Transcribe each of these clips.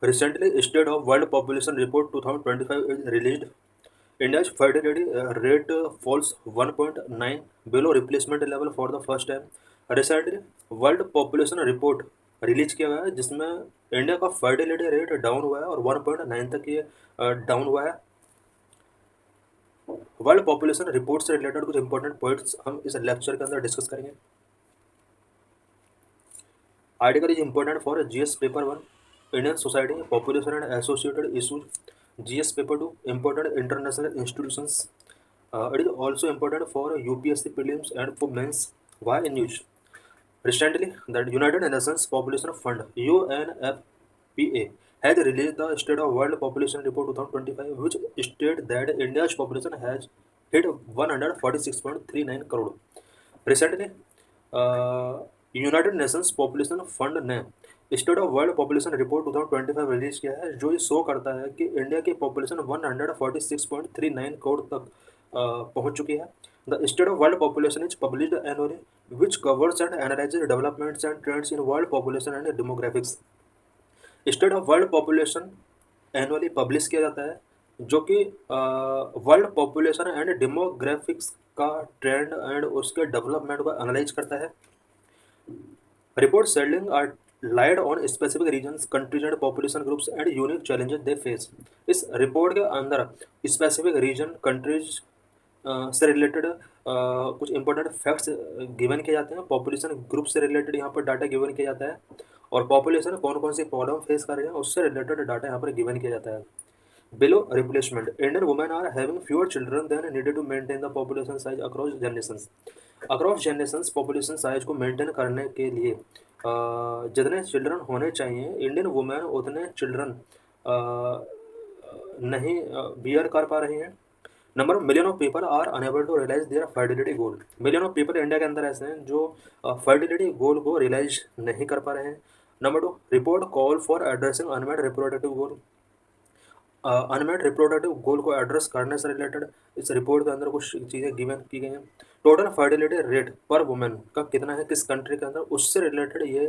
Recently, State of World Population Report 2025 is released. India's fertility rate falls 1.9 below replacement level for the first time. Recently, world population report release किया गया है जिसमें India का fertility rate down हुआ है और 1.9 तक ये डाउन हुआ है। वर्ल्ड पॉपुलेशन रिपोर्ट से रिलेटेड कुछ इंपॉर्टेंट पॉइंट्स हम इस लेक्चर के अंदर डिस्कस करेंगे। Article is important for GS paper 1 Indian society population and associated issues, GS paper 2 important international institutions, it is also important for UPSC prelims and for mains. Why in news? Recently, the United Nations Population Fund (UNFPA) has released the State of World Population Report 2025, which states that India's population has hit 146.39 crore. Recently, United Nations population fund ने state of world population report 2025 release किया है जो ये show करता है कि India की population 146.39 crore तक पहुंच चुकी है। The state of world population is published annually which covers and analyses developments and trends in world population and demographics. State of world population annually publish किया जाता है जो कि वर्ल्ड पॉपुलेशन एंड डेमोग्राफिक्स का ट्रेंड एंड उसके development को analyse करता है। Report shedding are light on specific regions, countries and population groups and unique challenges they face. इस रिपोर्ट के अंदर स्पेसिफिक रीजन कंट्रीज से रिलेटेड कुछ इंपॉर्टेंट फैक्ट्स गिवन किए जाते हैं। पॉपुलेशन ग्रुप से रिलेटेड यहाँ पर डाटा गिवन किया जाता है और पॉपुलेशन कौन कौन सी प्रॉब्लम फेस कर रहे हैं उससे रिलेटेड डाटा यहाँ पर गिवन किया जाता है। Below replacement, Indian women are having fewer children than needed to maintain the population size across generations. Across generations population size को मेंटेन करने के लिए जितने चिल्ड्रन होने चाहिए इंडियन वुमेन उतने चिल्ड्रन नहीं बियर कर पा रही हैं। Number million of people are unable to realise their fertility goal. Million of people India के अंदर ऐसे हैं जो फर्टिलिटी गोल को रियलाइज नहीं कर पा रहे हैं। Number 2, report call for addressing unmet reproductive goal. Unmet reproductive goal को एड्रेस करने से रिलेटेड इस रिपोर्ट के अंदर कुछ चीज़ें गिवन की गई हैं। टोटल फर्टिलिटी रेट पर वुमेन का कितना है किस कंट्री के अंदर, उससे रिलेटेड ये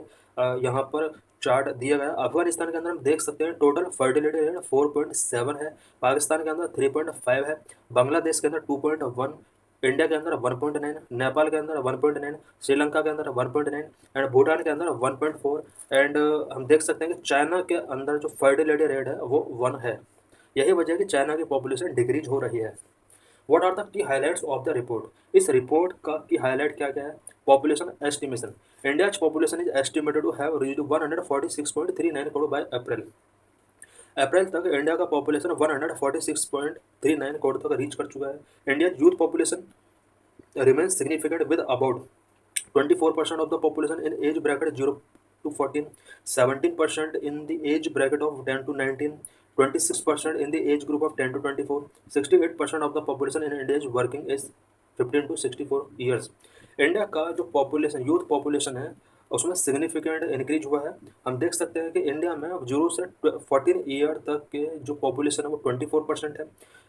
यहाँ पर चार्ट दिया गया है। अफगानिस्तान के अंदर हम देख सकते हैं टोटल फर्टिलिटी रेट 4.7 है, पाकिस्तान के अंदर 3.5 है, बांग्लादेश के अंदर 2.1, इंडिया के अंदर 1.9, नेपाल के अंदर 1.9, श्रीलंका के अंदर 1.9 एंड भूटान के अंदर 1.4 एंड हम देख सकते हैं कि चाइना के अंदर जो फर्टिलिटी रेट है वो 1 है। यही वजह है कि चाइना की पॉपुलेशन डिक्रीज हो रही है। What are the key highlights of the report? इस रिपोर्ट का की हाईलाइट क्या क्या है? Population estimation, India's population is estimated to have reached 146.39 crore by April. April तक इंडिया का पॉपुलेशन 146.39 करोड़ तक रीच कर चुका है। India youth population remains significant with about 24% of the population in age bracket 0 to 14, 17% in the age bracket of 10 to 19, 26% in the age group of 10 to 24, 68% of the population in India is working age 15 to 64 years. India का जो population youth population है उसमें significant increase हुआ है। हम देख सकते हैं कि इंडिया में 0 से 14 ईयर तक के जो पॉपुलेशन है वो 24% है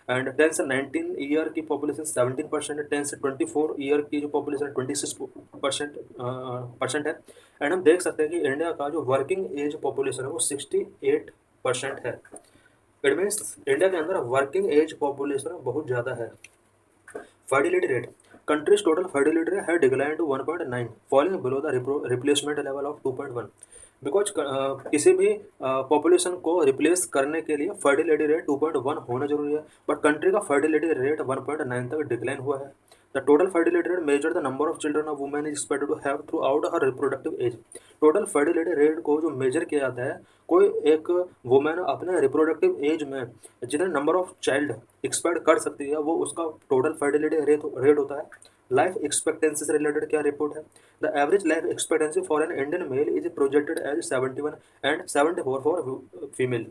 एंड 10 से 19 ईयर की पॉपुलेशन 17% है, 10 से 24 ईयर की जो पॉपुलेशन 26% है एंड हम देख सकते हैं कि इंडिया का जो वर्किंग एज पॉपुलेशन है वो 68% है। इट मीन्स इंडिया के अंदर वर्किंग एज पॉपुलेशन बहुत ज़्यादा है। Fertility rate, country's total fertility rate had declined to 1.9, falling below the replacement level of 2.1. Because किसी भी पॉपुलेशन को रिप्लेस करने के लिए फर्टिलिटी रेट 2.1 होना जरूरी है, बट कंट्री का फर्टिलिटी रेट 1.9 तक डिक्लाइन हुआ है। The total fertility rate measure the number of children of women is expected to have throughout her reproductive age. Total fertility rate को जो मेजर किया जाता है, कोई एक वुमेन अपने रिप्रोडक्टिव एज में जितने नंबर ऑफ चाइल्ड एक्सपेक्ट कर सकती है वो उसका टोटल फर्टिलिटी रेट होता है। लाइफ एक्सपेक्टेंसी से रिलेटेड क्या रिपोर्ट है? The average life expectancy for an Indian male is projected as 71 and 74 for female.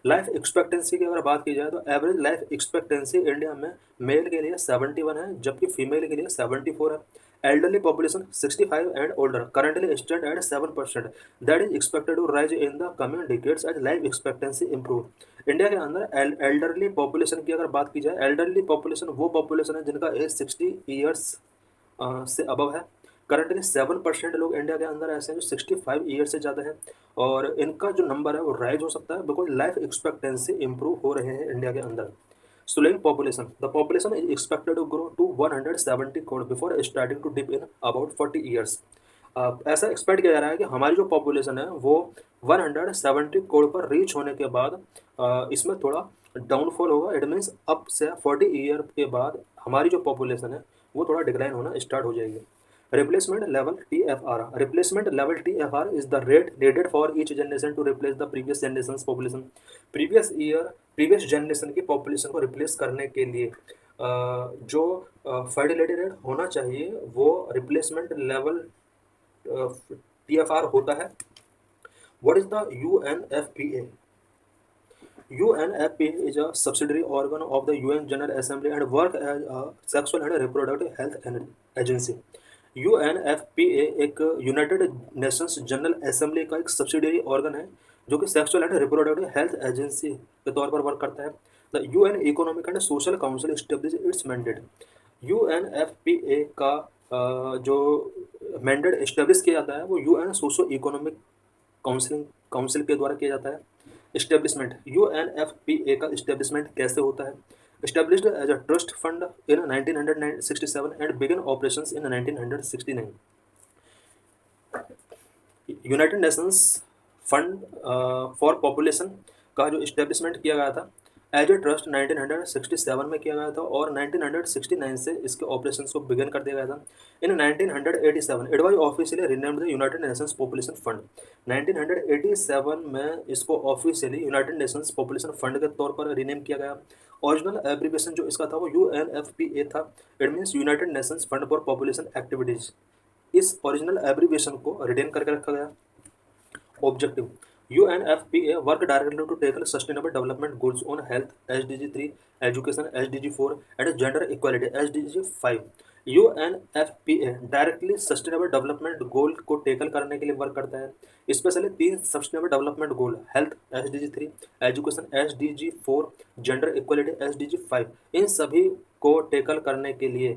Life expectancy की अगर बात की जाए तो एवरेज लाइफ एक्सपेक्टेंसी इंडिया में मेल के लिए 71 है जबकि फीमेल के लिए 74 है। Elderly population 65 and older currently stand at 7%, that is expected to rise in the coming decades as life expectancy improve. India के अंदर एल्डरली पॉपुलेशन की अगर बात की जाए, एल्डरली पॉपुलेशन वो पॉपुलेशन है जिनका एज 60 ईयर्स से अबव है। करंटली 7% लोग इंडिया के अंदर ऐसे हैं जो 65 ईयर से ज़्यादा हैं, और इनका जो नंबर है वो राइज हो सकता है बिकॉज लाइफ एक्सपेक्टेंसी इंप्रूव हो रहे हैं इंडिया के अंदर। Slowing population. The population is expected to grow to 170 crore before starting to dip in about 40 years. ऐसा एक्सपेक्ट किया जा रहा है कि हमारी जो पॉपुलेशन है वो 170 करोड़ पर रीच होने के बाद इसमें थोड़ा डाउनफॉल होगा। इट मीन्स अब से 40 ईयर के बाद हमारी जो पॉपुलेशन है वो थोड़ा डिक्लाइन होना स्टार्ट हो जाएगी। Replacement level TFR. Replacement level TFR is the rate needed for each generation to replace the previous generation's population. Previous generation की पॉपुलेशन को रिप्लेस करने के लिए जो फर्टिलिटी रेट होना चाहिए वो रिप्लेसमेंट लेवल TFR होता है। What is the UNFPA? UNFPA is a subsidiary organ of the UN General Assembly and work as a sexual and reproductive health agency. UNFPA एक यूनाइटेड नेशंस जनरल असेंबली का एक subsidiary organ है जो कि sexual and reproductive health agency के तौर पर work करता है। The UN economic and social council establish it's mandate. UNFPA का जो मैंडेट एस्टेब्लिश किया जाता है वो यूएन सोशो इकोनॉमिक काउंसिल के द्वारा किया जाता है। इस्टेब्लिशमेंट, यूएनएफपीए का इस्टेब्लिशमेंट कैसे होता है? Established as a trust fund in 1967 and began operations in 1969. United Nations fund for population का जो इस्टेब्लिशमेंट किया गया था एज ए ट्रस्ट 1967 में किया गया था और 1969 से इसके ऑपरेशंस को बिगिन कर दिया गया था। इन 1987 it was officially renamed the United Nations population fund. 1987 में इसको officially United Nations population fund के तौर पर रीनेम किया गया। ओरिजिनल एब्रीविएशन जो इसका था वो यूएनएफपीए था। It means United Nations fund for population activities. इस ओरिजिनल एब्रीविएशन को रिटेन करके रखा गया। Objective, UNFPA work directly to tackle sustainable development goals on health SDG 3, education SDG 4 and gender equality SDG 5। UNFPA directly sustainable development goal को tackle करने के लिए work करता है। Specially 3 sustainable development goal health SDG 3, education SDG 4, gender equality SDG 5, इन सभी को tackle करने के लिए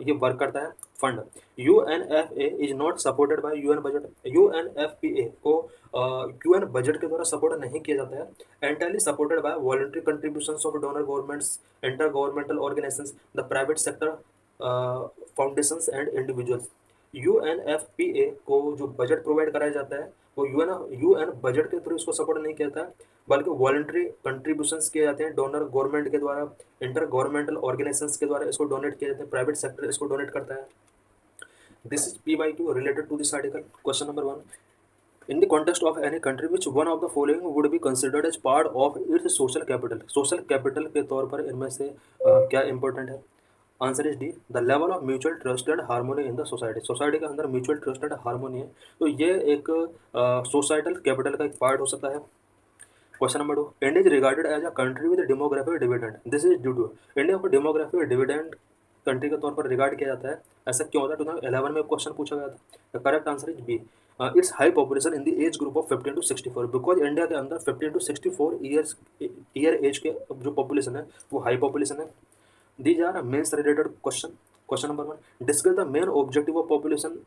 ये वर्क करता है fund. UNFPA is not supported by UN budget. UNFPA को यूएन बजट के द्वारा सपोर्ट नहीं किया जाता है। Entirely supported by voluntary contributions of donor governments, inter governmental organisations, the private sector foundations and individuals. UNFPA को जो बजट प्रोवाइड कराया जाता है वो यूएन बजट के थ्रू इसको सपोर्ट नहीं किया जाता है, बल्कि वॉलंटरी कंट्रीब्यूशंस किए जाते हैं डोनर गवर्नमेंट के द्वारा, इंटर गवर्नमेंटल ऑर्गेनाइजेशंस के द्वारा इसको डोनेट किए जाते हैं, प्राइवेट सेक्टर इसको डोनेट करता है। This is PYQ related to this article. Question number 1. In the context of any country, which one of the following would be considered as part of its social capital? Social capital के तौर पर इनमें से क्या important है? Answer is D, the level of mutual trust and harmony in the society. Society के अंदर mutual trust and harmony है तो ये एक सोसाइटल कैपिटल का एक पार्ट हो सकता है। Question number 2, India is regarded as a country with demographic dividend. This is due to, India को डेमोग्राफिक डिविडेंड कंट्री के तौर पर रिगार्ड किया जाता है। ऐसा क्यों होता है? 2011 में क्वेश्चन पूछा गया था। The correct answer is B, it's high population in the age group of 15 to 64, because India के अंदर 15 to 64 ईयर एज के जो पॉपुलेशन है वो हाई पॉपुलेशन है। These are mains related question. Question number 1. Discuss the main objective of population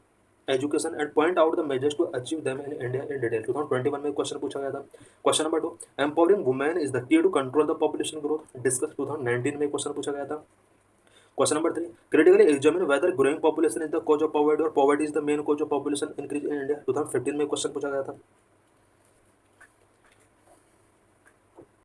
education and point out the measures to achieve them in India in detail. 2021 में question पूछा गया था। Question number 2, empowering women is the key to control the population growth. Discuss 2019 में question पूछा गया था। Question number 3, critically examine whether growing population is the cause of poverty or poverty is the main cause of population increase in India. 2015 में question पूछा गया था।